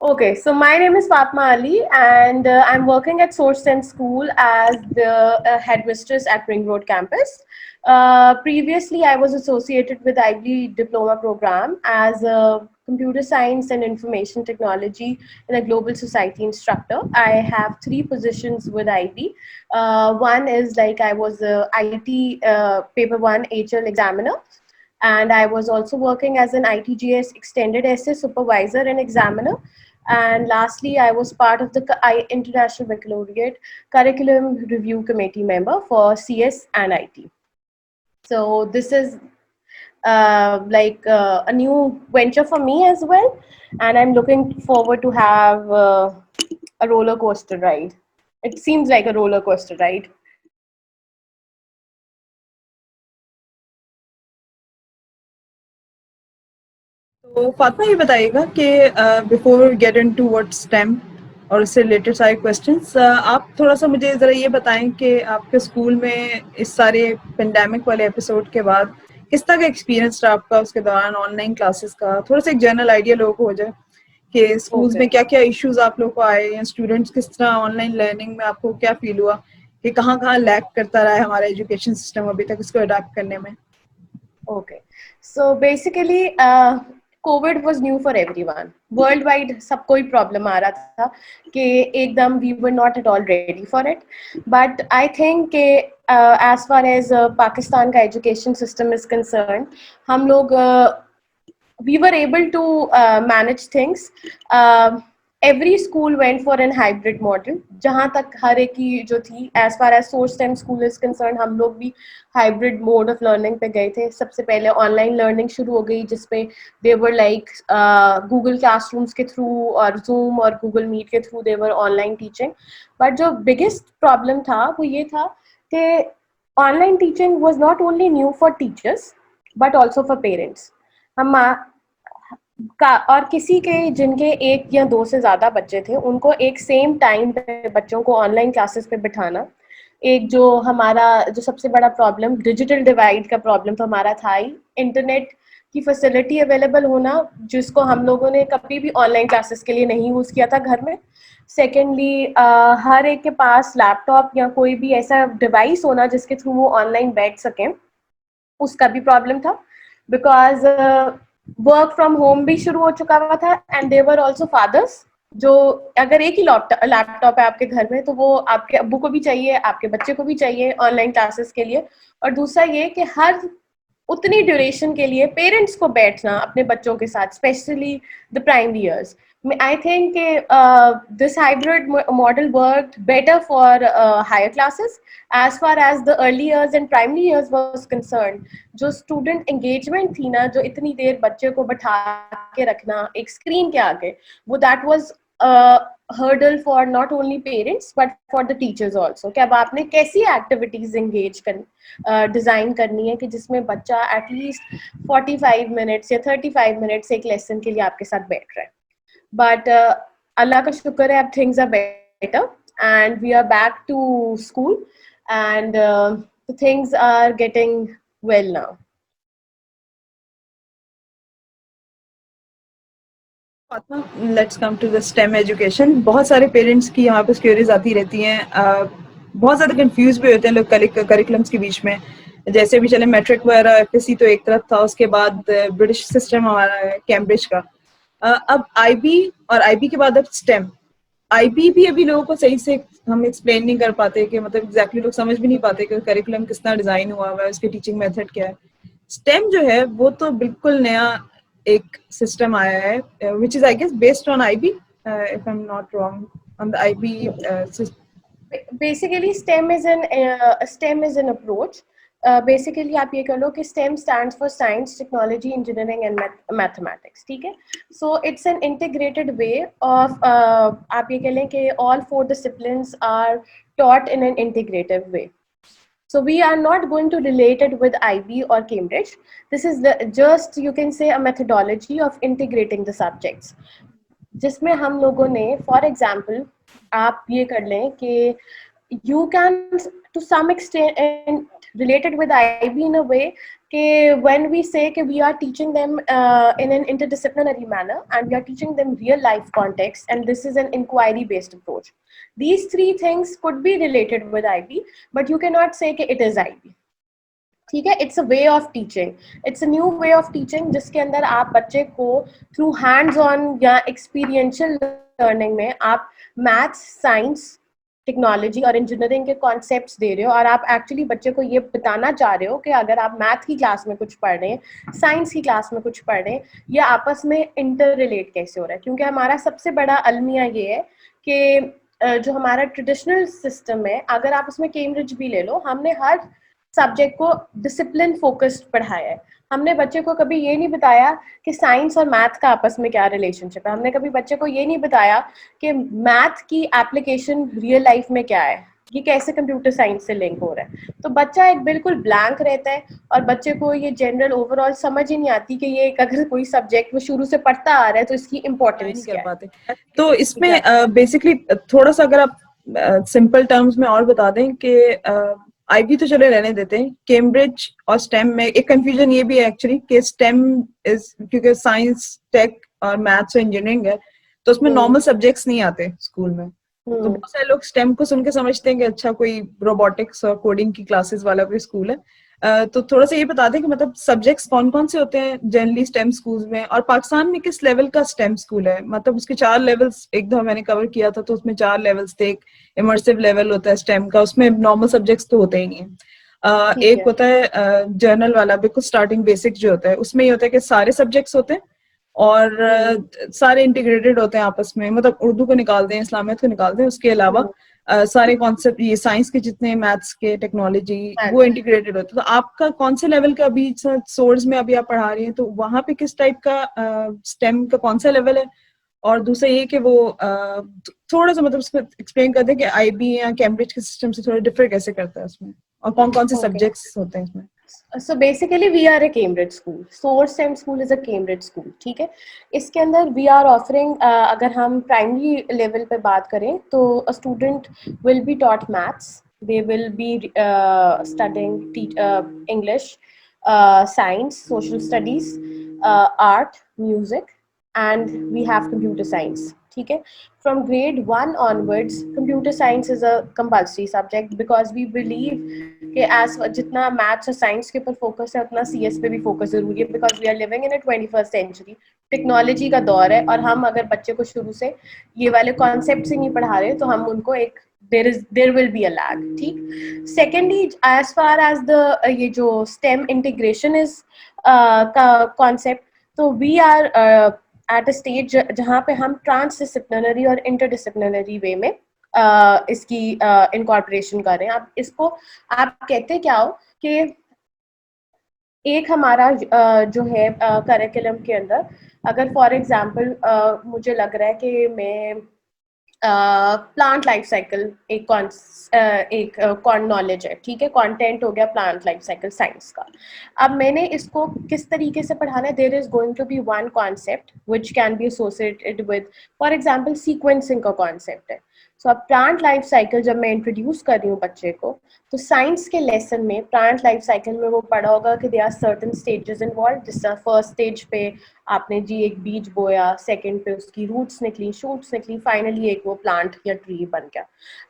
Okay, so my name is Fatma Ali, and I'm working at Source 10 School as the headmistress at Ring Road campus. Previously, I was associated with IB diploma program as a computer science and information technology in a global society instructor. I have three positions with IB. One is like I was a IT paper one HL examiner, and I was also working as an ITGS extended essay supervisor and examiner. And lastly, I was part of the International Baccalaureate Curriculum Review Committee member for CS and IT. So this is a new venture for me as well, and I'm looking forward to have a roller coaster ride. It seems like a roller coaster ride. तो फातिमा ये बताइएगा कि before get into what stem और इससे related सारे questions, आप थोड़ा सा मुझे ज़रा ये बताएं कि आपके स्कूल में इस सारे पेंडेमिक वाले एपिसोड के बाद किस तरह का एक्सपीरियंस रहा आपका उसके दौरान ऑनलाइन क्लासेस का, थोड़ा सा एक जनरल आइडिया लोगों को हो जाए कि स्कूल्स Okay. में क्या क्या इश्यूज आप लोगों को आए या स्टूडेंट्स किस तरह ऑनलाइन लर्निंग में आपको क्या फील हुआ कि कहाँ कहाँ लैग करता रहा है हमारा एजुकेशन सिस्टम अभी तक इसको अडाप्ट करने में. Okay. So basically, COVID was new for everyone. Worldwide, सबको ही problem आ रहा था कि एकदम we were not at all ready for it. But I think कि as far as Pakistan का education system is concerned, हम लोग we were able to manage things. Every school went for an hybrid model. जहाँ तक हर एक की जो थी, as far as Source 10 school is concerned, हम लोग भी hybrid mode of learning पे गए थे. सबसे पहले online learning शुरू हो गई, जिसपे they were like Google Classrooms के through और Zoom और Google Meet के through they were online teaching. But जो biggest problem था वो ये था कि online teaching was not only new for teachers but also for parents. हम का और किसी के जिनके एक या दो से ज़्यादा बच्चे थे, उनको एक सेम टाइम पे बच्चों को ऑनलाइन क्लासेस पे बिठाना, एक जो हमारा जो सबसे बड़ा प्रॉब्लम डिजिटल डिवाइड का प्रॉब्लम तो हमारा था ही, इंटरनेट की फैसिलिटी अवेलेबल होना जिसको हम लोगों ने कभी भी ऑनलाइन क्लासेस के लिए नहीं यूज़ किया था घर में. सेकेंडली, हर एक के पास लैपटॉप या कोई भी ऐसा डिवाइस होना जिसके थ्रू वो ऑनलाइन बैठ सकें, उसका भी प्रॉब्लम था. बिकॉज वर्क फ्रॉम होम भी शुरू हो चुका हुआ था, एंड देवर ऑल्सो फादर्स जो अगर एक ही लैपटॉप है आपके घर में तो वो आपके अब्बू को भी चाहिए, आपके बच्चे को भी चाहिए ऑनलाइन क्लासेस के लिए. और दूसरा ये कि हर उतनी ड्यूरेशन के लिए पेरेंट्स को बैठना अपने बच्चों के साथ, specially the primary years. I think this hybrid model worked better for higher classes. As far as the early years and primary years was concerned, जो student engagement थी ना, जो इतनी देर बच्चे को बैठा के रखना एक screen के आगे, वो that was a hurdle for not only parents but for the teachers also. कि अब आपने कैसी activities engage डिज़ाइन करनी है कि जिसमें बच्चा एटलीस्ट 45 मिनट्स या 35 मिनट्स एक लेसन के लिए आपके साथ बैठ रहा है. बट अल्लाह का शुक्र है, अब things are better and we are back to school and things are getting well now. Let's come to the STEM education. बहुत सारे पेरेंट्स की यहाँ पे क्वेरीज आती रहती हैं, बहुत ज़्यादा कंफ्यूज भी होते हैं लोग करिकुलम्स के बीच में. जैसे भी चले मैट्रिक वगैरह एफएससी तो एक तरफ था, उसके बाद ब्रिटिश सिस्टम हमारा है कैम्ब्रिज का. अब आईबी और आईबी के बाद अब स्टेम. आईबी भी अभी लोगों को सही से हम एक्सप्लेन नहीं कर पाते कि मतलब एग्जैक्टली लोग समझ भी नहीं पाते कि करिकुलम किस तरह डिजाइन हुआ हुआ है, उसके टीचिंग मेथड क्या है. स्टेम जो है वो तो बिल्कुल नया एक सिस्टम आया है which is I guess based on IB, if I am not wrong, on the IB system. Basically STEM is an approach. Basically आप ये कर लो कि STEM stands for science, technology, engineering and mathematics. ठीक है. So it's an integrated way of आप ये कह लें कि all four disciplines are taught in an integrative way. So we are not going to relate it with IB or Cambridge. This is just you can say a methodology of integrating the subjects. जिसमें हम लोगों ने for example आप ये कर लें कि you can to some extent related with IB in a way कि when we say कि we are teaching them in an interdisciplinary manner and we are teaching them real life context and this is an inquiry based approach. These three things could be related with IB, but you cannot say कि it is IB. ठीक है, it's a way of teaching, it's a new way of teaching जिसके अंदर आप बच्चे को through hands on या experiential learning में आप मैथ्स, साइंस, टेक्नोलॉजी और इंजीनियरिंग के कॉन्सेप्ट्स दे रहे हो और आप एक्चुअली बच्चे को ये बताना चाह रहे हो कि अगर आप मैथ की क्लास में कुछ पढ़ रहे हैं, साइंस की क्लास में कुछ पढ़ रहे हैं, ये आपस में इंटर रिलेट कैसे हो रहा है. क्योंकि हमारा सबसे बड़ा अलमिया ये है कि जो हमारा ट्रेडिशनल सिस्टम है, अगर आप उसमें कैम्ब्रिज भी ले लो, हमने हर सब्जेक्ट को डिसिप्लिन फोकस्ड पढ़ाया है. हमने बच्चे को कभी ये नहीं बताया कि साइंस और मैथ का आपस में क्या रिलेशनशिप है. हमने कभी बच्चे को ये नहीं बताया कि मैथ की एप्लीकेशन रियल लाइफ में क्या है, ये कैसे कंप्यूटर साइंस से लिंक हो रहा है. तो बच्चा एक बिल्कुल ब्लैंक रहता है और बच्चे को ये जनरल ओवरऑल समझ ही नहीं आती कि ये अगर कोई सब्जेक्ट वो शुरू से पढ़ता आ रहा है तो इसकी इम्पोर्टेंस क्या है. तो इसमें बेसिकली थोड़ा सा अगर आप सिंपल टर्म्स में और बता दें कि आईबी तो चले रहने देते हैं, कैम्ब्रिज और स्टेम में एक कंफ्यूजन ये भी है एक्चुअली कि स्टेम इज क्योंकि साइंस, टेक और मैथ्स और इंजीनियरिंग है तो उसमें नॉर्मल सब्जेक्ट्स नहीं आते स्कूल में. तो बहुत सारे लोग स्टेम को सुन के समझते हैं कि अच्छा कोई रोबोटिक्स और कोडिंग की क्लासेस वाला कोई स्कूल है. तो थोड़ा सा ये बता दें कि मतलब सब्जेक्ट्स कौन कौन से होते हैं जनरली स्टेम स्कूल्स में, और पाकिस्तान में किस लेवल का स्टेम स्कूल है. मतलब उसके 4 लेवल्स एक दफा मैंने कवर किया था तो उसमें 4 लेवल्स थे. एक इमर्सिव लेवल होता है स्टेम का, उसमें नॉर्मल सब्जेक्ट्स तो होते ही नहीं है. एक होता है जर्नल वाला, बिल्कुल स्टार्टिंग बेसिक जो होता है, उसमें ये होता है कि सारे सब्जेक्ट्स होते हैं और सारे इंटीग्रेटेड होते हैं आपस में. मतलब उर्दू को निकाल दें, इस्लामियत को निकाल दें, उसके अलावा सारे कॉन्सेप्ट ये साइंस के जितने, मैथ्स के, टेक्नोलॉजी, वो इंटीग्रेटेड होते हैं. तो आपका कौन से लेवल का अभी सोर्स में अभी आप पढ़ा रही हैं, तो वहां पे किस टाइप का स्टेम का कौन सा लेवल है. और दूसरा ये कि वो थोड़ा सा मतलब उसको एक्सप्लेन कर दें कि आईबी या कैम्ब्रिज के सिस्टम से थोड़ा डिफर कैसे करता है उसमें, और कौन कौन से सब्जेक्ट्स होते हैं इसमें. So basically we are a Cambridge school. Source STEM school is a Cambridge school. ठीक है, इसके अंदर we are offering अगर हम primary level पे बात करें तो a student will be taught maths, they will be studying English, science, social studies, art, music, and we have computer science. ठीक है, from grade 1 onwards computer science is a compulsory subject because we believe कि as जितना maths और science के ऊपर focus है उतना CS पे भी फोकस जरूरी है, because we are living in a 21st century, technology का दौर है और हम अगर बच्चे को शुरू से ये वाले कॉन्सेप्ट से नहीं पढ़ा रहे तो हम उनको एक there will be a lag. ठीक, secondly as far as the ये जो स्टेम इंटीग्रेशन इज का कॉन्सेप्ट, तो we are at a stage जहाँ पे हम ट्रांसडिसिप्लिनरी और इंटरडिसिप्लिनरी वे में इसकी इनकॉर्पोरेशन कर रहे हैं. आप इसको आप कहते क्या हो कि एक हमारा जो है करिकुलम के अंदर अगर फॉर एग्जांपल मुझे लग रहा है कि मैं प्लांट लाइफ साइकिल एक नॉलेज है, ठीक है, कंटेंट हो गया प्लांट लाइफ साइकिल साइंस का. अब मैंने इसको किस तरीके से पढ़ाना है, there is going to be one concept which can be associated with for example sequencing का कॉन्सेप्ट है. सो अब प्लांट लाइफ साइकिल जब मैं इंट्रोड्यूस कर रही हूँ बच्चे को, तो साइंस के लेसन में प्लांट लाइफ साइकिल में वो पढ़ा होगा कि there are certain stages involve. जिसका फर्स्ट स्टेज पे आपने जी एक बीज बोया, सेकंड पे उसकी रूट्स निकली, शूट्स निकली, फाइनली एक वो प्लांट या ट्री बन गया.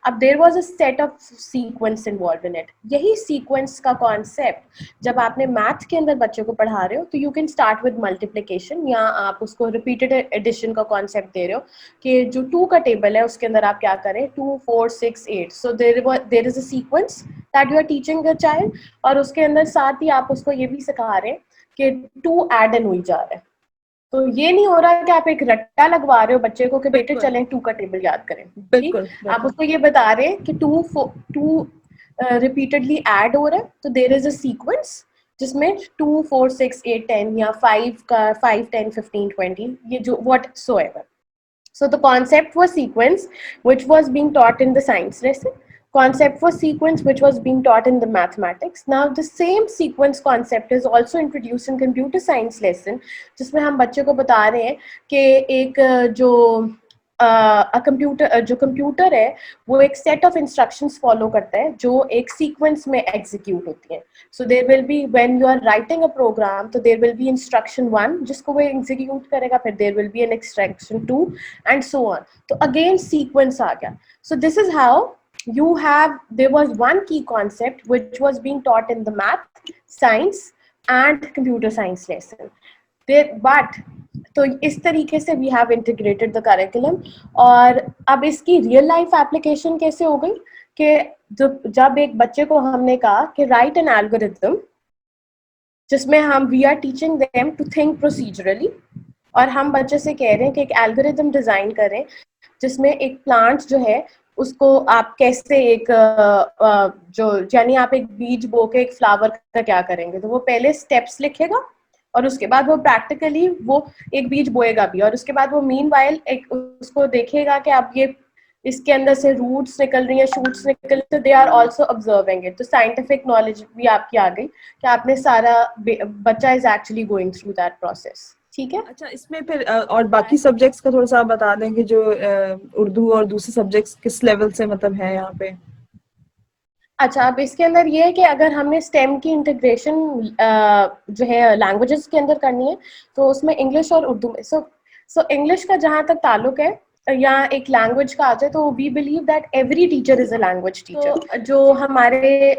अब there was a set of sequence involve in it. यही सीक्वेंस का कॉन्सेप्ट जब आपने मैथ के अंदर बच्चे को पढ़ा रहे हो तो you can start with multiplication, या आप उसको रिपीटेड एडिशन का कॉन्सेप्ट दे रहे हो कि जो 2 का टेबल है उसके अंदर आप क्या करें 2 4 6 8. So there is a sequence that you are teaching the child, और उसके अंदर साथ ही आप उसको ये भी सिखा रहे हैं कि 2 ऐड इन हुई जा रहा है. तो ये नहीं हो रहा कि आप एक रट्टा लगवा रहे हो बच्चे को कि बेटे चलें 2 का टेबल याद करें. बिल्कुल, आप उसको ये बता रहे हैं कि 2 रिपीटेडली ऐड हो रहा है, तो देयर इज अ सीक्वेंस जिसमें 2 4 6 8 10 या 5 का 5 10 15 20 ये जो whatsoever. So the concept was sequence which was being taught in the science lesson. Concept was sequence which was being taught in the mathematics. Now the same sequence concept is also introduced in computer science lesson, जिसमें हम बच्चे को बता रहे हैं कि एक जो कंप्यूटर, जो कंप्यूटर है वो एक सेट ऑफ इंस्ट्रक्शंस फॉलो करता है जो एक सीक्वेंस में एग्जीक्यूट होती हैं. So there will be, when you are writing a program, तो देयर विल बी इंस्ट्रक्शन 1 जिसको वो एग्जीक्यूट करेगा, फिर there will be an instruction 2 and so on. तो अगेन सीक्वेंस आ गया. So this is how you have, there was one key concept which was being taught in the math, science and computer science lesson there. But तो इस तरीके से we have integrated the curriculum. और अब इसकी real life application कैसे हो गई कि जब एक बच्चे को हमने कहा कि राइट एन एल्गोरिथम जिसमें हम we are teaching them to think procedurally, और हम बच्चे से कह रहे हैं कि एक एल्गोरिथम डिजाइन करें जिसमें एक प्लांट जो है उसको आप कैसे एक जो यानी आप एक बीज बो के एक फ्लावर का क्या करेंगे, तो वो पहले स्टेप्स लिखेगा और उसके बाद वो प्रैक्टिकली वो एक बीज बोएगा भी, और उसके बाद वो मीनवाइल एक उसको देखेगा कि आप ये इसके अंदर से रूट्स निकल रही हैं, शूट्स निकल रही, तो they are also observing it. तो साइंटिफिक नॉलेज भी आपकी आ गई कि आपने सारा, बच्चा is actually going through that process. ठीक है. अच्छा, इसमें फिर और बाकी सब्जेक्ट्स का थोड़ा सा आप बता दें कि जो उर्दू और दूसरे सब्जेक्ट्स किस लेवल से मतलब है यहाँ पे. अच्छा, अब इसके अंदर ये है कि अगर हमने स्टेम की इंटीग्रेशन जो है लैंग्वेजेस के अंदर करनी है तो उसमें इंग्लिश और उर्दू में, सो इंग्लिश का जहाँ तक ताल्लुक है या एक लैंग्वेज का आ जाए, तो we believe that every teacher is a language teacher. तो जो हमारे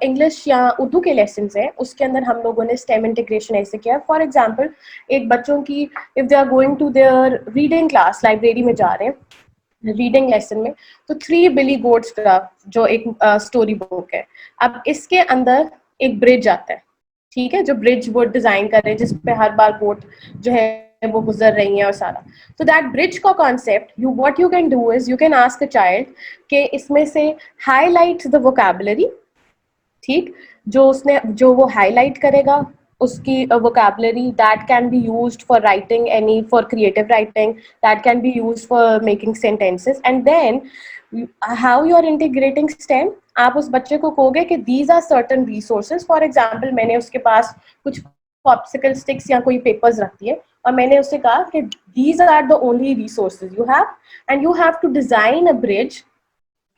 इंग्लिश या उर्दू के लेसन हैं उसके अंदर हम लोगों ने स्टेम इंटीग्रेशन ऐसे किया. फॉर एग्जाम्पल, एक बच्चों की if they are going to their reading class, library में जा रहे हैं रीडिंग लेसन में, तो 3 बिली गोट्स का जो एक स्टोरी बुक है, अब इसके अंदर एक ब्रिज आता है. ठीक है, जो ब्रिज वो डिजाइन कर रहे हैं जिसपे हर बार बोट जो है वो गुजर रही है और सारा. तो दैट ब्रिज का concept, you what you can do is you can ask a child कि इसमें से हाईलाइट द वोकैबुलरी. ठीक, जो वो हाईलाइट करेगा उसकी vocabulary that can be used for writing for creative writing, that can be used for making sentences, and then how you are integrating STEM. आप उस बच्चे को कहोगे कि these are certain resources. For example, मैंने उसके पास कुछ popsicle sticks या कोई papers रख दिए और मैंने उससे कहा कि these are the only resources you have and you have to design a bridge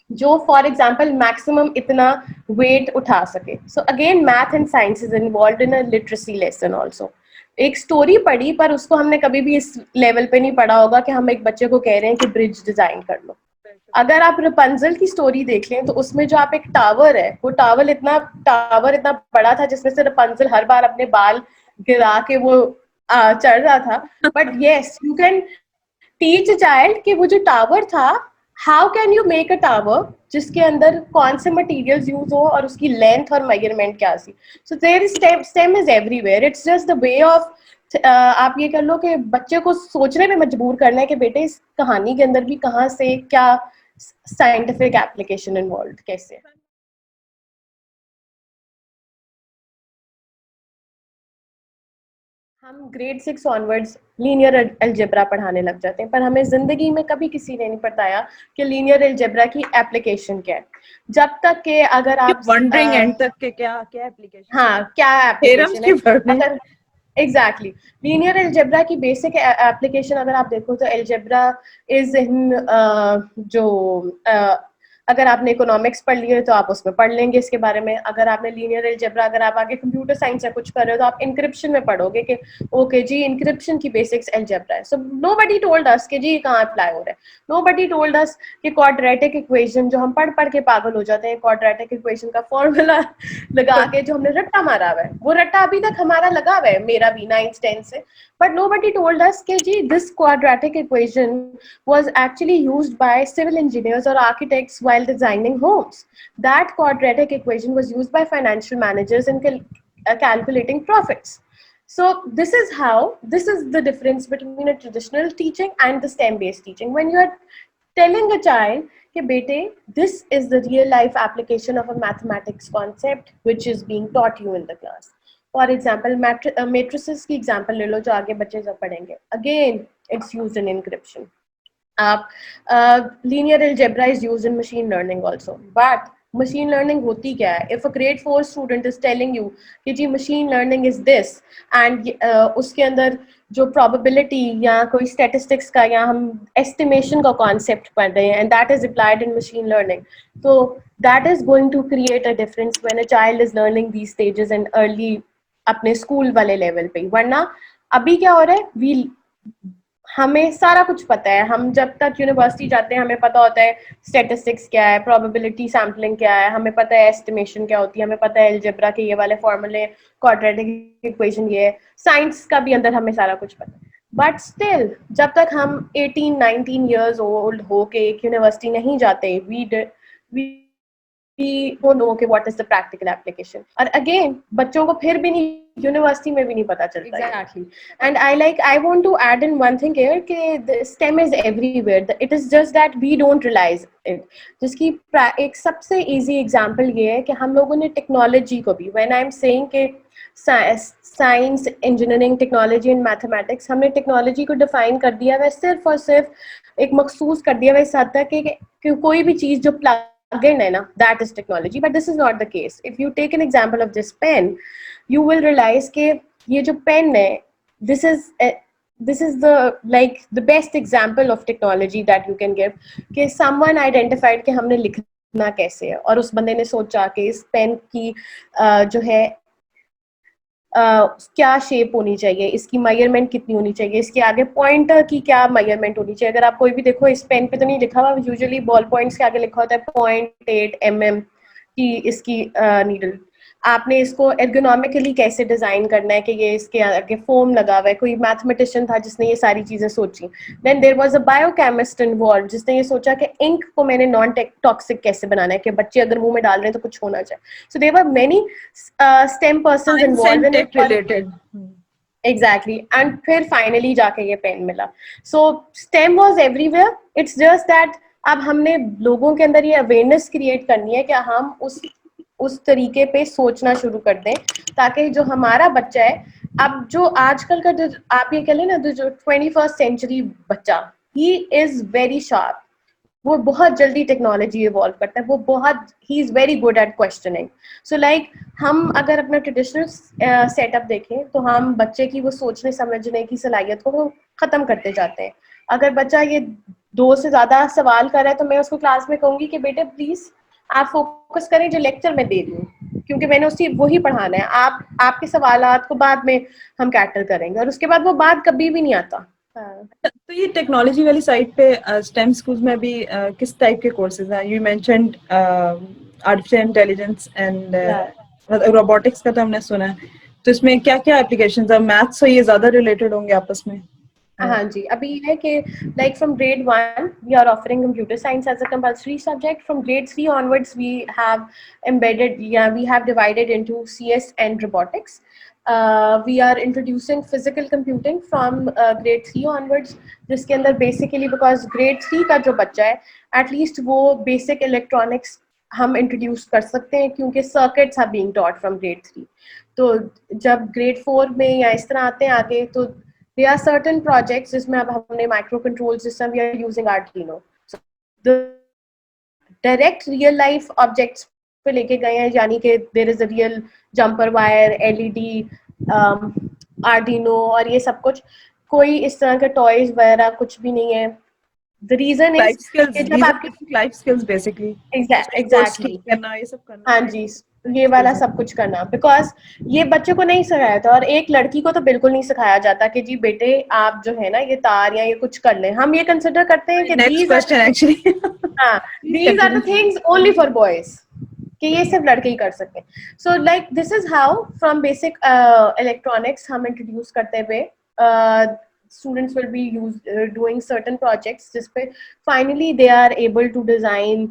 जो फॉर एग्जाम्पल मैक्सिमम इतना वेट उठा सके. So again math and science is involve in a literacy lesson also. एक स्टोरी पढ़ी पर उसको हमने कभी भी इस लेवल पे नहीं पढ़ा होगा कि हम एक बच्चे को कह रहे हैं कि ब्रिज डिजाइन कर लो. अगर आप रपंजल की स्टोरी देख लें तो उसमें जो आप एक टावर है, वो टावर इतना बड़ा था जिसमें से रपंजल हर बार अपने बाल गिरा के वो चढ़ रहा था. But yes, you can teach a child कि वो जो टावर था, how can you make a tower जिसके अंदर कौन से मटेरियल्स यूज हो और उसकी लेंथ और मेजरमेंट क्या see. So there is STEM is everywhere. It's just the way of आप ये कर लो कि बच्चे को सोचने पे मजबूर करना है कि बेटे इस कहानी के अंदर भी कहाँ से क्या साइंटिफिक एप्लीकेशन इन्वॉल्व कैसे. हम ग्रेड 6 ऑनवर्ड्स लीनियर अलजेब्रा पढ़ाने लग जाते हैं, पर हमें जिंदगी में कभी किसी ने नहीं बताया कि लीनियर अलजेब्रा की एप्लीकेशन क्या है. जब तक के अगर आप वंडरिंग एंड तक के क्या क्या एप्लीकेशन, हाँ क्या एप्लीकेशन है, अगर एग्जैक्टली लीनियर अलजेब्रा की बेसिक एप्लीकेशन अगर आप देखो तो अलजेब्रा इज इन जो अगर आपने इकोनॉमिक्स पढ़ लिया है तो आप उसमें पढ़ लेंगे इसके बारे में. अगर आपने लीनियर अलजेब्रा, अगर आप आगे कंप्यूटर साइंस या कुछ कर रहे हो तो आप इंक्रिप्शन में पढ़ोगे कि ओके जी इंक्रिप्शन की बेसिक्स अलजेब्रा है. सो नोबडी टोल्ड अस कि जी ये कहाँ अप्लाई हो रहा है. नोबडी टोल्ड अस कि क्वाड्रेटिक इक्वेशन जो हम पढ़ पढ़ के पागल हो जाते हैं, क्वाड्रेटिक इक्वेशन का फॉर्मूला लगा के जो हमने रट्टा मारा हुआ है, वो रट्टा अभी तक हमारा लगा हुआ है, मेरा भी 9th 10th से. But nobody told us कि जी this quadratic equation was actually used by civil engineers or architects while designing homes. That quadratic equation was used by financial managers in calculating profits. So this is the difference between a traditional teaching and the STEM-based teaching. When you are telling a child कि बेटे this is the real life application of a mathematics concept which is being taught you in the class. For example matrices की example ले लो जो आगे बच्चे जब पढ़ेंगे. Again it's used in encryption. आप linear algebra is used in machine learning also. But machine learning होती क्या है? If a grade 4 student is telling you कि जी machine learning is this and उसके अंदर जो probability या कोई statistics का या हम estimation का concept पढ़ रहे हैं, and that is applied in machine learning. So that is going to create a difference when a child is learning these stages in early अपने स्कूल वाले लेवल पे. वरना अभी क्या हो रहा है, हमें सारा कुछ पता है. हम जब तक यूनिवर्सिटी जाते हैं हमें पता होता है स्टैटिस्टिक्स क्या है, प्रोबेबिलिटी सैम्पलिंग क्या है, हमें पता है एस्टिमेशन क्या होती है, हमें पता है अलजेब्रा के ये वाले फॉर्मूले, क्वाड्रेटिक इक्वेशन ये है. साइंस का भी अंदर हमें सारा कुछ पता है. बट स्टिल जब तक हम 18-19 ईयर्स ओल्ड हो के एक यूनिवर्सिटी नहीं जाते, we don't know okay what is the practical application. और again बच्चों को फिर भी नहीं, यूनिवर्सिटी में भी नहीं पता चलता. Exactly. And I want to add in one thing here कि the STEM is everywhere. It is just that we don't realize it. जिसकी एक सबसे easy example ये है कि हम लोगों ने टेक्नोलॉजी को भी, when I'm saying कि science, engineering, technology and mathematics, हमने टेक्नोलॉजी को डिफाइन कर दिया है सिर्फ और सिर्फ एक मखसूस कर दिया है इस हद तक कि कोई भी चीज जो plug-in है ना, that is technology. But this is not the case. If you take an example of this pen, you will realize कि ये जो pen है, this is the best example of technology that you can give. कि someone identified कि हमने लिखना कैसे है, और उस बंदे ने सोचा कि इस पेन की जो है क्या शेप होनी चाहिए, इसकी मेजरमेंट कितनी होनी चाहिए, इसके आगे पॉइंटर की क्या मेजरमेंट होनी चाहिए. अगर आप कोई भी देखो, इस पेन पे तो नहीं लिखा हुआ, यूजुअली बॉल पॉइंट्स के आगे लिखा होता है 0.8 mm की इसकी नीडल. आपने इसको एर्गोनॉमिकली कैसे डिजाइन करना है कि ये इसके आगे फोम लगा हुआ है. कोई मैथमेटिशियन था जिसने ये सारी चीजें सोची. Then there was a biochemist involve जिसने ये सोचा कि इंक को मैंने नॉन टॉक्सिक कैसे बनाना है कि बच्चे अगर मुंह में डाल रहे हैं तो कुछ होना चाहिए. So there were many STEM persons involve in it related. Exactly. And फिर फाइनली जाके ये पेन मिला. So STEM was everywhere. It's just that अब हमने लोगों के अंदर ये अवेयरनेस क्रिएट करनी है कि हम उस तरीके पे सोचना शुरू कर दें ताकि जो हमारा बच्चा है, अब जो आजकल का जो आप ये कह लें ना, जो 21st सेंचुरी बच्चा, ही इज वेरी शार्प. वो बहुत जल्दी टेक्नोलॉजी इवॉल्व करता है. वो बहुत he is very good at questioning. So like हम अगर अपना ट्रेडिशनल सेटअप देखें तो हम बच्चे की वो सोचने समझने की सलाहियत को वो खत्म करते जाते हैं. अगर बच्चा ये 2 से ज्यादा सवाल कर रहा है तो मैं उसको क्लास में कहूंगी कि बेटे प्लीज आप फोकस करें जो लेक्चर में दे रही हूँ, क्योंकि मैंने उसी वही पढ़ाना है. आपके सवालात को बाद में हम कैटर करेंगे, और उसके बाद वो बात कभी भी नहीं आता. तो ये टेक्नोलॉजी वाली साइड पे स्टेम स्कूल्स में भी किस टाइप के कोर्सेज हैं? You mentioned artificial intelligence and robotics का तो हमने सुना है, तो इसमें क्या क्या एप्लीकेशंस है? मैथ्स से ये ज्यादा रिलेटेड होंगे आपस में? हाँ जी. अभी ये है कि like from grade 1 we are offering computer science as a compulsory subject. From grade 3 onwards we have we have divided into CS and robotics. We are introducing physical computing from grade 3 onwards, जिसके अंदर basically because grade 3 का जो बच्चा है at least वो basic electronics हम introduce कर सकते हैं क्योंकि circuits are being taught from grade 3. तो जब grade 4 में या इस तरह आते हैं आगे तो there are certain projects जिसमें अब हमने microcontrol system we are using Arduino. So the direct real life objects पे लेके गए हैं, यानी कि there is a real jumper wire, LED, Arduino और ये सब कुछ. कोई इस तरह के टॉयज वगैरह कुछ भी नहीं है. The reason is कि जब आपके लाइफ स्किल्स बेसिकली एग्जैक्टली करना, ये सब करना. हाँ जी, ये वाला सब कुछ करना, बिकॉज ये बच्चों को नहीं सिखाया था. और एक लड़की को तो बिल्कुल नहीं सिखाया जाता कि जी बेटे आप जो है ना ये तार या ये कुछ कर लें. हम ये कंसिडर करते हैं कि नेक्स्ट क्वेश्चन एक्चुअली हाँ, these are the things only for boys, कि ये सिर्फ लड़के ही कर सकते हैं. So like this is how from basic electronics हम इंट्रोड्यूस करते हुए students will be doing certain projects जिसपे finally they are able to design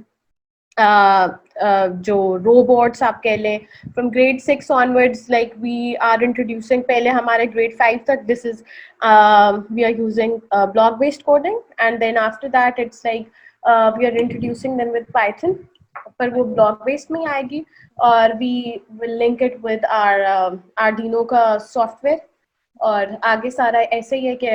जो robots आप कह लें. from grade 6 onwards like we are introducing, पहले हमारे grade 5 तक this is we are using block based coding, and then after that it's like we are introducing them with Python, पर वो block based में आएगी, और we will link it with our Arduino का software और आगे सारा ऐसे ही है कि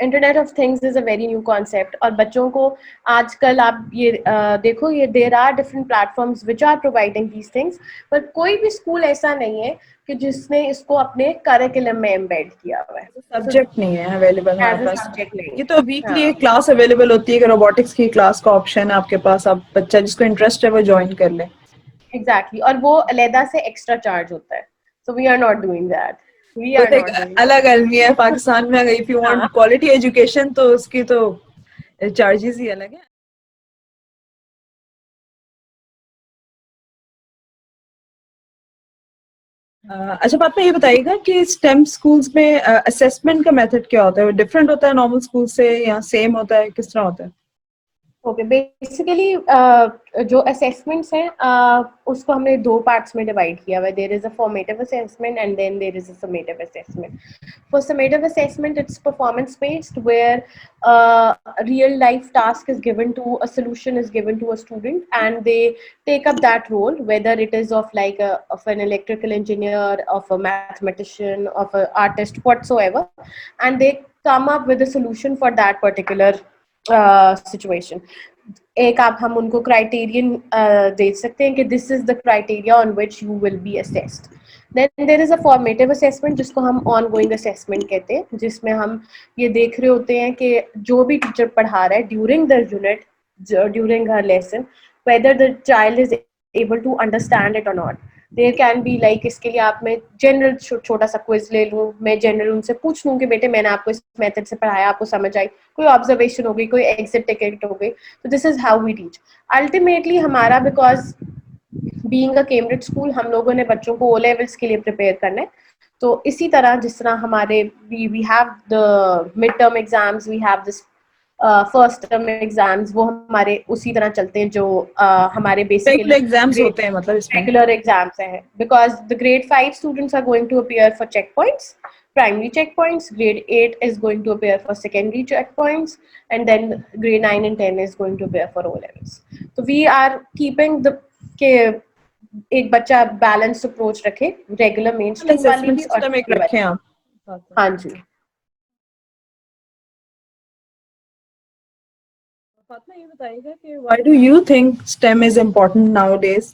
internet of things is a very new concept, और बच्चों को आजकल आप ये देखो, ये there are different platforms which are providing these things, पर कोई भी स्कूल ऐसा नहीं है कि जिसने इसको अपने करिकुलम में एम्बेड किया हुआ है, सो सब्जेक्ट नहीं है अवेलेबल हमारे एज अ पास। सब्जेक्ट नहीं ये है। तो वीकली हाँ एक क्लास अवेलेबल होती है कि रोबोटिक्स की क्लास का ऑप्शन है आपके पास, आप बच्चा जिसको इंटरेस्ट है वो ज्वाइन कर ले। एग्जैक्टली, और वो अलहदा से एक्स्ट्रा चार्ज होता है, so we are not doing that, we वो आर तो एक नॉट डूइंग अलग अलमी है पाकिस्तान में, अगर if you want that. Quality education तो उसकी तो चार्जेस ही अलग है। अच्छा बात में ये बताइएगा कि स्टेम स्कूल्स में असेसमेंट का मेथड क्या होता है, वो डिफरेंट होता है नॉर्मल स्कूल से या सेम होता है, किस तरह होता है? ओके, बेसिकली जो असेसमेंट्स हैं उसको हमने दो पार्ट्स में डिवाइड किया हुआ है। There is a formative assessment and then there is a summative assessment. For summative assessment, it's performance based, where real life task is given to a solution is given to a student, and they take up that role, whether it is of like of an electrical engineer, of a mathematician, of an artist, whatsoever, and they come up with a solution for that particular situation. एक आप हम उनको criterion दे सकते हैं कि this is the criteria on which you will be assessed. Then there is a formative assessment, जिसको हम on going assessment कहते हैं, जिसमें हम ये देख रहे होते हैं कि जो भी टीचर पढ़ा रहा है during the unit, during her lesson, whether the child is able to understand it or not. There can be like, इसके लिए आप मैं जनरल छोटा सा क्विज ले लूँ, मैं जनरल उनसे पूछ लूँ कि बेटे मैंने आपको इस मेथड से पढ़ाया, आपको समझ आई, कोई ऑब्जर्वेशन हो गई, कोई एग्जिट टिकट हो गई. तो this is how we teach ultimately हमारा, because being a Cambridge school हम लोगों ने बच्चों को ओ लेवल्स के लिए प्रिपेयर करना है. तो इसी तरह जिस तरह हमारे we have the mid term exams, we have this first term exams, वो हमारे उसी तरह चलते हैं जो हमारे रेगुलर बेसिकली एग्जाम्स ग्रेड होते हैं मतलब इसमें? रेगुलर एग्जाम्स हैं, because the grade 5 students are going to appear for checkpoints, primary checkpoints. Grade 8 is going to appear for secondary checkpoints, and then grade 9 and 10 is going to appear for O levels. So we are keeping the के एक बच्चा balanced approach रखे, regular main stream वाली assessment भी और system एक ये रखें वाली. आप साथ में। हाँ जी. फातिमा ये बताइएगा कि why do you think stem is important nowadays?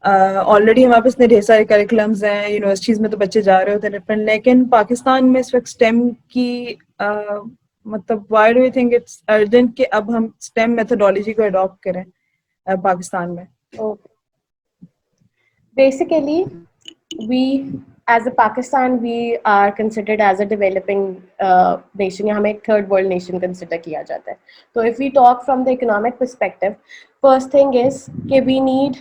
Already हमारे पास ढेर सारे करिकुलम्स हैं, यूनिवर्सिटीज में तो बच्चे जा रहे होते हैं डिफरेंट, लेकिन पाकिस्तान में इस वक्त स्टेम की मतलब why do you think it's urgent कि अब हम स्टेम मेथोडोलॉजी को अडॉप्ट करें पाकिस्तान में? Okay. Basically, we as a Pakistan, we are considered as a developing nation, या हमें एक third world nation consider किया जाता है. So if we talk from the economic perspective, first thing is कि we need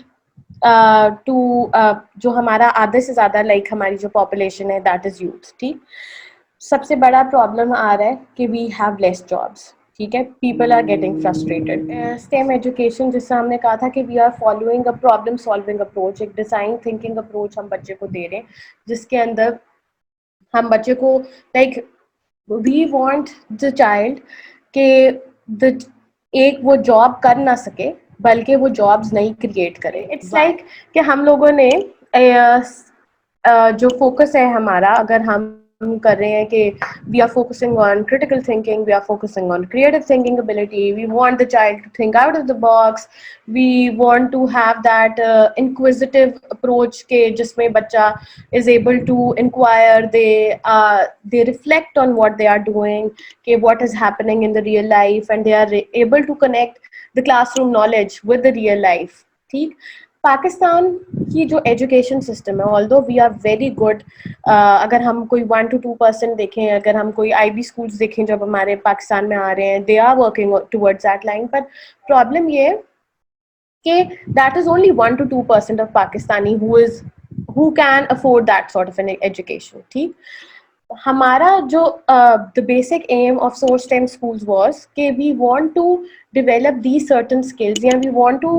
to जो हमारा आधे से ज़्यादा like हमारी जो population है that is youth. ठीक, सबसे बड़ा प्रॉब्लम आ रहा है कि वी हैव लेस जॉब्स. ठीक है, people are getting frustrated. STEM education, जिससे हमने कहा था कि we are following a problem solving approach, एक डिजाइन थिंकिंग अप्रोच हम बच्चे को दे रहे हैं, जिसके अंदर हम बच्चे को like we want the child के द एक वो जॉब कर ना सके, बल्कि वो जॉब्स नहीं क्रिएट करे. इट्स लाइक कि हम लोगों ने जो फोकस है हमारा, अगर हम कर रहे हैं कि we are focusing on critical thinking, we are focusing on creative thinking ability, we want the child to think out of the box, we want to have that inquisitive approach के जिसमें बच्चा is able to inquire, they reflect on what they are doing, okay, what is happening in the real life, and they are able to connect the classroom knowledge with the real life. ठीक, पाकिस्तान की जो education system है, although we are very good, अगर हम कोई 1 to 2% देखें, अगर हम कोई IB स्कूल्स देखें जब हमारे पाकिस्तान में आ रहे हैं, they are working towards that line. पर प्रॉब्लम ये कि that is only 1 to 2% of Pakistani who can afford that sort of an education. ठीक, हमारा जो the basic aim of source STEM schools was कि we want to develop these certain skills, या we want to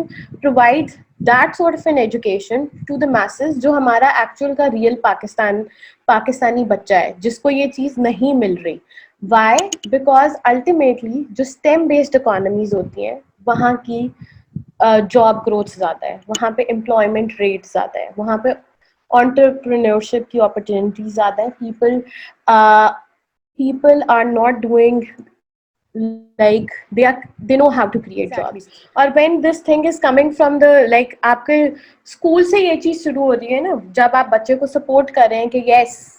provide that sort of an education to the masses, जो हमारा actual का real Pakistani बच्चा है जिसको ये चीज़ नहीं मिल रही. Why? Because ultimately जो STEM based economies होती हैं वहाँ की जॉब ग्रोथ ज़्यादा है, वहाँ पे एम्प्लॉयमेंट रेट ज़्यादा है, वहाँ पे entrepreneurship की opportunities ज़्यादा है. People are not doing, like they know how to create jobs. और when this thing is coming from the, like आपके स्कूल से ये चीज शुरू हो रही है ना, जब आप बच्चे को सपोर्ट कर रहे हैं कि yes,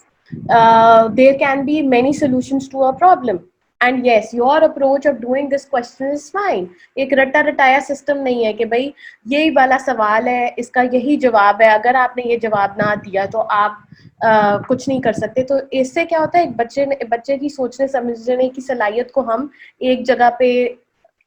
there can be many solutions to a problem, and yes, your approach of doing this question is fine. एक रटा रटाया सिस्टम नहीं है कि भाई यही वाला सवाल है, इसका यही जवाब है, अगर आपने ये जवाब ना दिया तो आप कुछ नहीं कर सकते. तो इससे क्या होता है, एक बच्चे की सोचने समझने की सलाहियत को हम एक जगह पे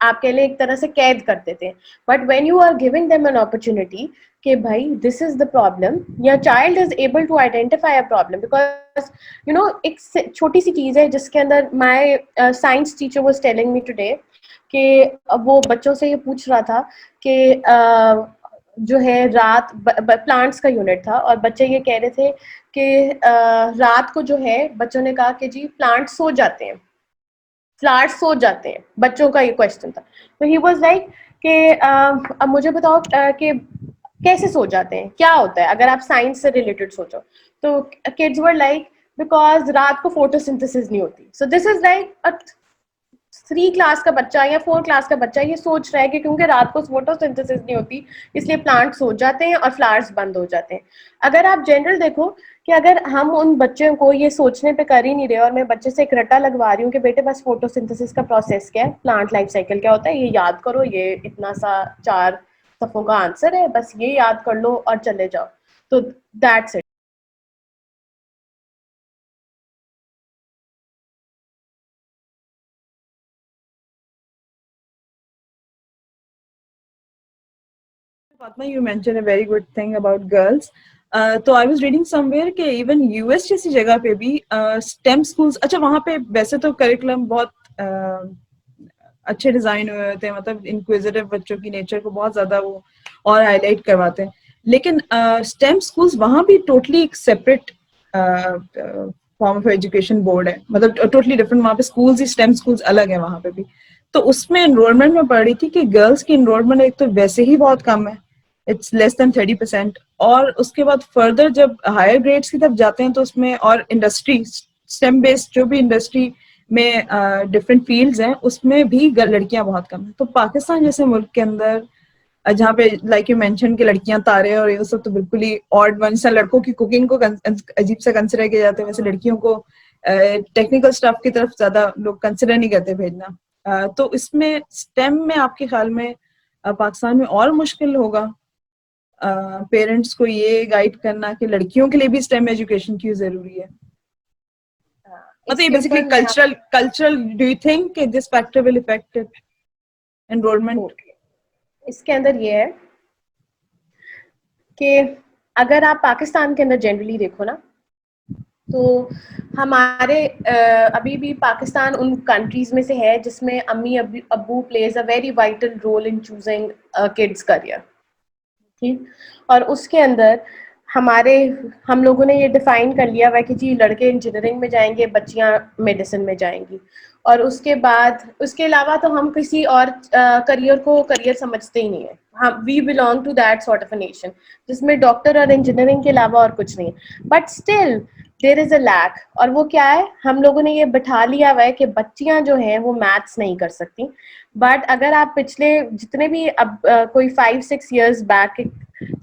आपके लिए एक तरह से कैद कर देते हैं. But when you are giving them an opportunity कि भाई दिस इज द प्रॉब्लम, या child is able to identify a problem. Because you know एक छोटी सी चीज है जिसके अंदर my science teacher was telling me today कि वो बच्चों से ये पूछ रहा था कि जो है रात प्लांट्स का यूनिट था, और बच्चे ये कह रहे थे कि रात को जो है बच्चों ने कहा कि जी प्लांट सो जाते हैं, फ्लावर्स सो जाते हैं, बच्चों का ये क्वेश्चन था. तो ही वाज लाइक कि अब मुझे बताओ कि कैसे सो जाते हैं, क्या होता है, अगर आप साइंस से रिलेटेड सोचो. तो किड्स वर लाइक बिकॉज रात को फोटोसिंथेसिस नहीं होती. सो दिस इज लाइक 3 क्लास का बच्चा या 4 क्लास का बच्चा ये सोच रहा है कि क्योंकि रात को फोटोसिंथेसिस नहीं होती इसलिए प्लांट्स सो जाते हैं और फ्लावर्स बंद हो जाते हैं. अगर आप जनरल देखो कि अगर हम उन बच्चों को ये सोचने पे कर ही नहीं रहे, और मैं बच्चे से एक रट्टा लगवा रही हूँ कि बेटे बस फोटोसिंथेसिस का प्रोसेस क्या है, प्लांट लाइफ साइकिल क्या होता है, ये याद करो, ये इतना सा 4 सफों का आंसर है, बस ये याद कर लो और चले जाओ, तो that's it. Fatma, you mentioned a very good thing about girls. तो आई वाज रीडिंग समवेयर कि इवन यूएस जैसी जगह पे भी स्टेम स्कूल्स, अच्छा वहाँ पे वैसे तो करिकुलम बहुत अच्छे डिजाइन हुए होते हैं, मतलब इंक्विजिटिव बच्चों की नेचर को बहुत ज्यादा वो और हाईलाइट करवाते हैं. लेकिन स्टेम स्कूल्स वहाँ भी टोटली एक separate form of education board है, मतलब टोटली डिफरेंट. वहाँ पे स्कूल्स ही स्टेम स्कूल्स अलग है वहाँ पे भी. तो उसमें एनरोलमेंट में पढ़ रही थी कि गर्ल्स की एनरोलमेंट एक तो वैसे ही बहुत कम है, इट्स लेस देन 30%. और उसके बाद फर्दर जब हायर ग्रेड्स की तरफ जाते हैं तो उसमें और इंडस्ट्री स्टेम बेस्ड जो भी इंडस्ट्री में डिफरेंट फील्ड्स हैं उसमें भी लड़कियां बहुत कम है. तो पाकिस्तान जैसे मुल्क के अंदर जहाँ पे लाइक यू मेंशन कि लड़कियां तारे और ये सब तो बिल्कुल ही ऑड वन सा, लड़कों की कुकिंग को अजीब सा कंसिडर किया जाता है, वैसे लड़कियों को टेक्निकल स्टफ की तरफ ज्यादा लोग कंसिडर नहीं करते भेजना. तो इसमें स्टेम में आपके ख्याल में पाकिस्तान में और मुश्किल होगा पेरेंट्स को ये गाइड करना कि लड़कियों के लिए भी स्टेम एजुकेशन क्यों जरूरी है? मतलब ये basically cultural do you think this factor will effect enrolment? इसके अंदर ये है कि अगर आप पाकिस्तान के अंदर जनरली देखो ना, तो हमारे अभी भी पाकिस्तान उन कंट्रीज में से है जिसमें अम्मी अब्बू plays a very vital role in choosing kids career. ठीक, और उसके अंदर हम लोगों ने ये डिफाइन कर लिया हुआ है कि जी लड़के इंजीनियरिंग में जाएंगे, बच्चियां मेडिसिन में जाएंगी, और उसके बाद उसके अलावा तो हम किसी और करियर को करियर समझते ही नहीं है. हम we belong to that sort of a nation जिसमें डॉक्टर और इंजीनियरिंग के अलावा और कुछ नहीं है. But still there is a lack, और वो क्या है, हम लोगों ने ये बिठा लिया हुआ है कि बच्चियां जो हैं वो मैथ्स नहीं कर सकती. बट अगर आप पिछले जितने भी अब कोई 5-6 years बैक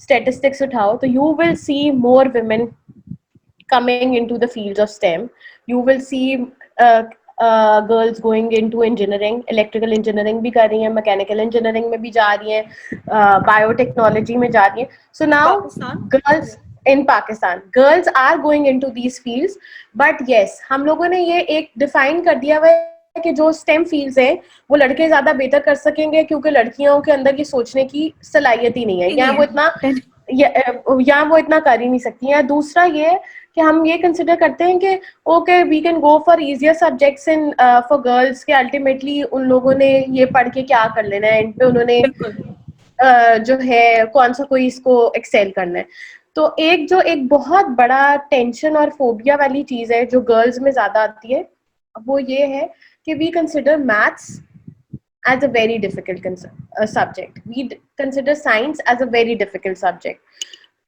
statistics उठाओ तो you will see more women coming into the fields of STEM. You will see girls going into engineering, electrical engineering भी कर रही हैं, mechanical engineering में भी जा रही हैं, biotechnology में जा रही हैं. So now girls in Pakistan, girls are going into these fields. But yes, हम लोगों ने ये एक define कर दिया हुआ है कि जो स्टेम फील्ड्स हैं वो लड़के ज्यादा बेहतर कर सकेंगे क्योंकि लड़कियों के अंदर ये सोचने की सलाहियत ही नहीं है, या वो इतना कर ही नहीं सकती. या दूसरा ये कि हम ये कंसिडर करते हैं कि okay we can go for easier subjects in for girls, के अल्टीमेटली उन लोगों ने ये पढ़ के क्या कर लेना है, इन पे उन्होंने जो है कौन सा कोई इसको एक्सेल करना है. तो एक बहुत बड़ा टेंशन और फोबिया वाली चीज है जो गर्ल्स में ज्यादा आती है, वो ये है कि we consider maths as a very difficult subject. We consider science as a very difficult subject.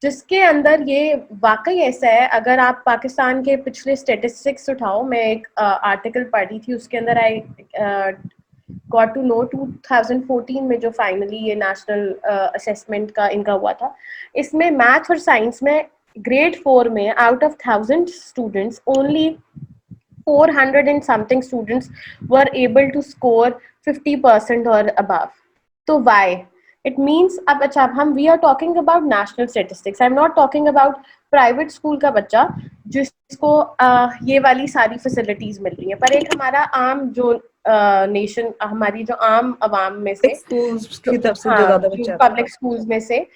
जिसके अंदर ये वाकई ऐसा है। अगर आप पाकिस्तान के पिछले स्टेटिस्टिक्स उठाओ, मैं एक आर्टिकल पढ़ी थी, उसके अंदर आई गॉट टू नो 2014 में जो फाइनली ये नेशनल असेसमेंट का इनका हुआ था, इसमें मैथ और साइंस में ग्रेड 4 में out of 1000 students only 400 and something students were able to score 50% or above. So why? It means अब अच्छा हम we are talking about national statistics. I'm not talking about private school का बच्चा जिसको ये वाली सारी facilities मिल रही हैं, पर एक हमारा आम जो नेशन, हमारी जो आम आवाम में से, स्कूल्स की तरफ से जो हाँ, ज्यादा बच्चे आते हैं, पब्लिक स्कूल्स में से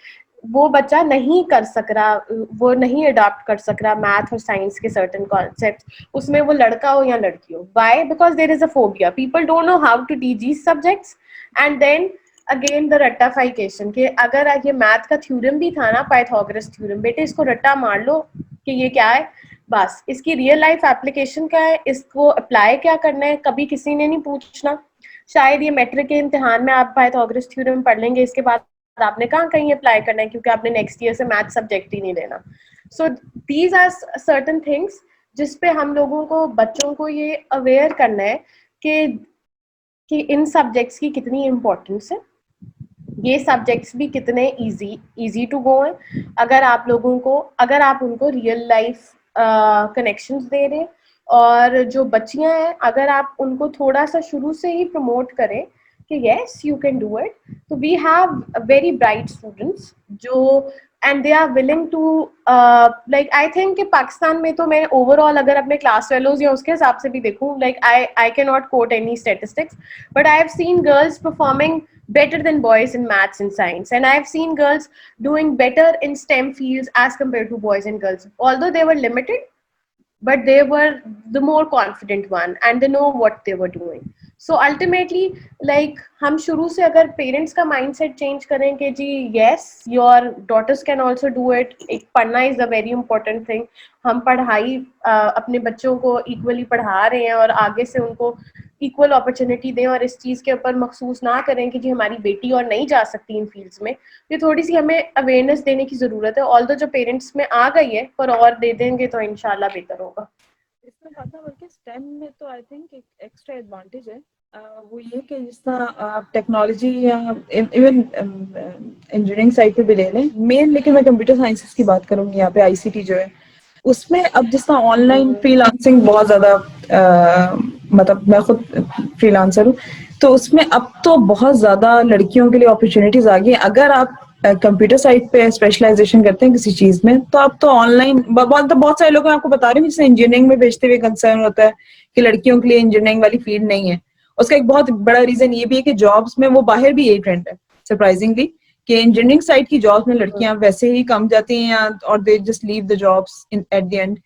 वो बच्चा नहीं कर सक रहा, वो नहीं अडॉप्ट कर सक रहा मैथ और साइंस के सर्टेन कॉन्सेप्ट्स, उसमें वो लड़का हो या लड़की हो। Why? Because there is a phobia, people don't know how to teach these subjects. And then again the रट्टाफिकेशन कि अगर ये मैथ का थ्योरम भी था ना, पाइथागोरस थ्योरम, बेटे इसको रट्टा मार लो कि ये क्या है, बस इसकी रियल लाइफ एप्लीकेशन क्या है, इसको अप्लाई क्या करना है, कभी किसी ने नहीं पूछना। शायद ये मैट्रिक के इम्तिहान में आप पाइथागोरस थ्योरम पढ़ लेंगे, इसके बाद आपने कहाँ कहीं अप्लाई करना है, क्योंकि आपने नेक्स्ट ईयर से मैथ सब्जेक्ट ही नहीं लेना। So these are certain things जिसपे हम लोगों को, बच्चों को ये अवेयर करना है कि इन सब्जेक्ट्स की कितनी इम्पोर्टेंस है, ये सब्जेक्ट्स भी कितने इजी टू गो हैं अगर आप लोगों को, अगर आप उनको रियल लाइफ कनेक्शंस दे रहे, और जो बच्चियां हैं अगर आप उनको थोड़ा सा शुरू से ही प्रमोट करें कि yes you can do it, तो we have very bright students जो, and they are willing to, like I think कि पाकिस्तान में तो मैं ओवरऑल अगर अपने क्लास फेलोज या उसके हिसाब से भी देखूं, like I can not quote any statistics, but I have seen girls performing better than boys in maths and science, and I've seen girls doing better in STEM fields as compared to boys and girls, although they were limited, but they were the more confident one and they know what they were doing. So ultimately, like हम शुरू से अगर parents का mindset change करें कि जी yes your daughters can also do it, एक पढ़ना is a very important thing, हम पढ़ाई अपने बच्चों को इक्वली पढ़ा रहे हैं और आगे से उनको इक्वल अपॉर्चुनिटी दें, और इस चीज़ के ऊपर मखसूस ना करें कि जी हमारी बेटी और नहीं जा सकती इन फील्ड्स में, ये थोड़ी सी हमें अवेयरनेस देने की ज़रूरत है। ऑल्दो जो पेरेंट्स में आ गई है, पर और दे देंगे तो इंशाल्लाह बेहतर होगा। इसमें बात है, बल्कि स्टेम में तो आई थिंक एक एक्स्ट्रा एडवांटेज है, वो ये कि जिस तरह आप टेक्नोलॉजी या इवन इंजीनियरिंग साइड पे भी ले लें, मेन लेकिन मैं कंप्यूटर साइंसेस की बात करूंगी यहाँ पे, आईसीटी जो है उसमें अब जिस तरह ऑनलाइन फ्रीलांसिंग बहुत ज्यादा, मतलब मैं खुद फ्रीलांसर हूँ, तो उसमें अब तो बहुत ज्यादा लड़कियों के लिए अपॉर्चुनिटीज आ गई। अगर आप कंप्यूटर साइड पे स्पेशलाइजेशन करते हैं किसी चीज में, तो आप तो ऑनलाइन बहुत सारे लोग, मैं आपको बता रही हूँ, जिससे इंजीनियरिंग में भेजते हुए कंसर्न होता है कि लड़कियों के लिए इंजीनियरिंग वाली फील्ड नहीं है। उसका एक बहुत बड़ा रीजन ये भी है कि जॉब्स में, वो बाहर भी यही ट्रेंड है सरप्राइजिंगली, कि इंजीनियरिंग साइड की जॉब्स में लड़कियां वैसे ही कम जाती हैं, और they just leave the jobs in at the end.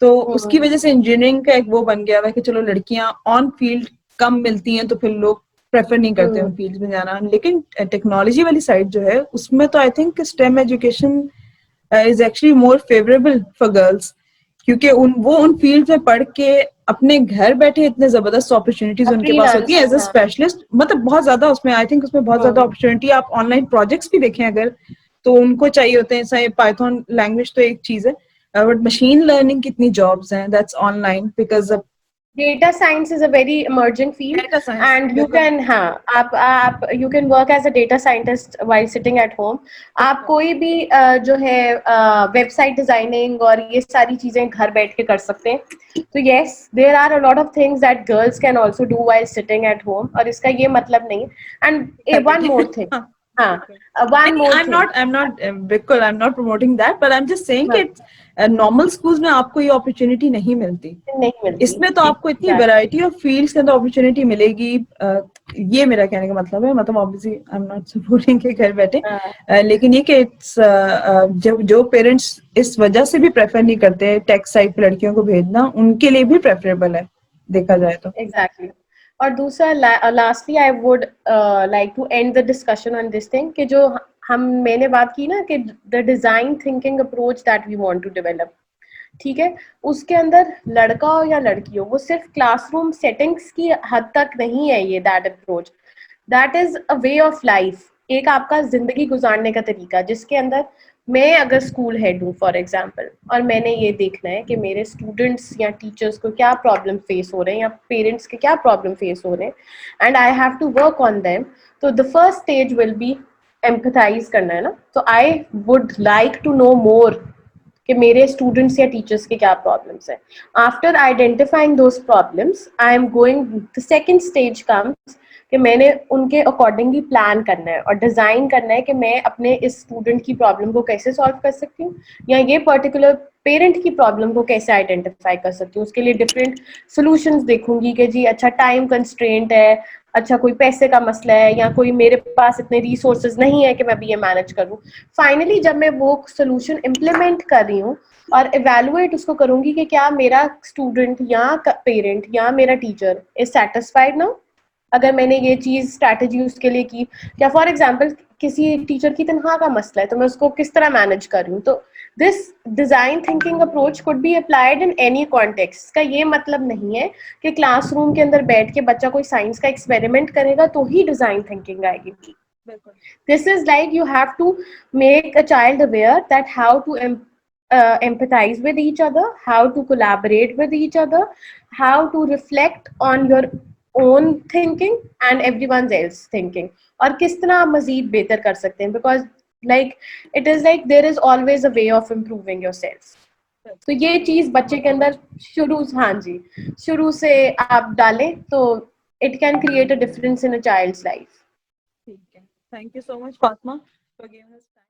तो उसकी वजह से इंजीनियरिंग का एक वो बन गया है कि चलो लड़कियां ऑन फील्ड कम मिलती हैं, तो फिर लोग प्रेफर नहीं करते उन फील्ड में जाना। लेकिन टेक्नोलॉजी वाली साइड जो है उसमें तो I think stem education is actually more favourable for girls, क्योंकि उन फील्ड में पढ़ के अपने घर बैठे इतने जबरदस्त अपॉर्चुनिटीज उनके पास होती है एज अ स्पेशलिस्ट, मतलब बहुत ज्यादा उसमें आई थिंक उसमें बहुत ज्यादा अपॉर्चुनिटी। आप ऑनलाइन प्रोजेक्ट्स भी देखें अगर, तो उनको चाहिए होते हैं, चाहे पाइथन लैंग्वेज तो एक चीज है, बट मशीन लर्निंग कितनी जॉब्स हैं that's online, because data science is a very emerging field and you can, हाँ, आप you can work as a data scientist while sitting at home. आप कोई भी जो है वेबसाइट डिजाइनिंग और ये सारी चीजें घर बैठ के कर सकते हैं। तो yes, there are a lot of things that girls can also do while sitting at home, और इसका ये मतलब नहीं। and one more thing, हाँ, one more thing, I'm not बिल्कुल I'm not promoting that, but I'm just saying कि normal schools में आपको ये अपॉर्चुनिटी नहीं मिलती। इसमें तो आपको इतनी वैरायटी ऑफ फील्ड्स के अंदर अपॉर्चुनिटी मिलेगी। ये मेरा कहने का मतलब है, मतलब obviously I am not supporting के घर बैठे, लेकिन ये कि जो पेरेंट्स इस वजह से भी प्रेफर नहीं करते टेक साइड पे लड़कियों को भेजना, उनके लिए भी प्रेफरेबल है देखा जाए तो। एग्जैक्टली। और दूसरा, lastly I would like to end the discussion on this thing कि जो मैंने बात की ना कि the design thinking approach that we want to develop, ठीक है, उसके अंदर लड़का हो या लड़की हो, वो सिर्फ क्लासरूम सेटिंग्स की हद तक नहीं है ये that approach, that is a way of life, एक आपका जिंदगी गुजारने का तरीका, जिसके अंदर मैं अगर स्कूल हेड हूँ फॉर एग्जाम्पल, और मैंने ये देखना है कि मेरे स्टूडेंट्स या टीचर्स को क्या प्रॉब्लम फेस हो रहे हैं या पेरेंट्स के क्या प्रॉब्लम फेस हो रहे हैं and I have to work on them, तो the first stage will be empathise करना है ना. तो I would like to know more कि मेरे स्टूडेंट्स या टीचर्स के क्या प्रॉब्लम्स हैं. After identifying those problems I am going, the second stage comes कि मैंने उनके अकॉर्डिंगली प्लान करना है और डिज़ाइन करना है कि मैं अपने इस स्टूडेंट की प्रॉब्लम को कैसे सॉल्व कर सकती हूँ या ये पर्टिकुलर पेरेंट की प्रॉब्लम को कैसे आइडेंटिफाई कर सकती हूँ. उसके लिए डिफरेंट सॉल्यूशंस देखूंगी कि जी अच्छा टाइम कंस्ट्रेंट है, अच्छा कोई पैसे का मसला है या कोई मेरे पास इतने रिसोर्सेज नहीं है कि मैं भी ये मैनेज करूँ. फाइनली जब मैं वो सोल्यूशन इम्प्लीमेंट कर रही हूँ और इवेलुएट उसको करूंगी कि क्या मेरा स्टूडेंट या पेरेंट या मेरा टीचर इज सेटिस्फाइड नाउ. अगर मैंने ये चीज स्ट्रैटेजी उसके लिए की, क्या फॉर एग्जाम्पल किसी टीचर की तनख्वाह का मसला है तो मैं उसको किस तरह मैनेज कर रही हूँ. तो this design thinking approach could be applied in any context. का ये मतलब नहीं है कि क्लासरूम के अंदर बैठ के बच्चा कोई साइंस का एक्सपेरिमेंट करेगा तो ही डिजाइन थिंकिंग आएगी. This is like you have to make a child aware that how to empathize with each other, how to collaborate with each other, how to reflect on your own thinking and everyone else thinking, और किस तरह आप मजीद बेहतर कर सकते हैं. because like it is like there is always a way of improving yourself. तो ये चीज बच्चे के अंदर हाँ जी, शुरू से आप डालें तो it can create a difference in a child's life. ठीक है, thank you so much Fatima for giving us time.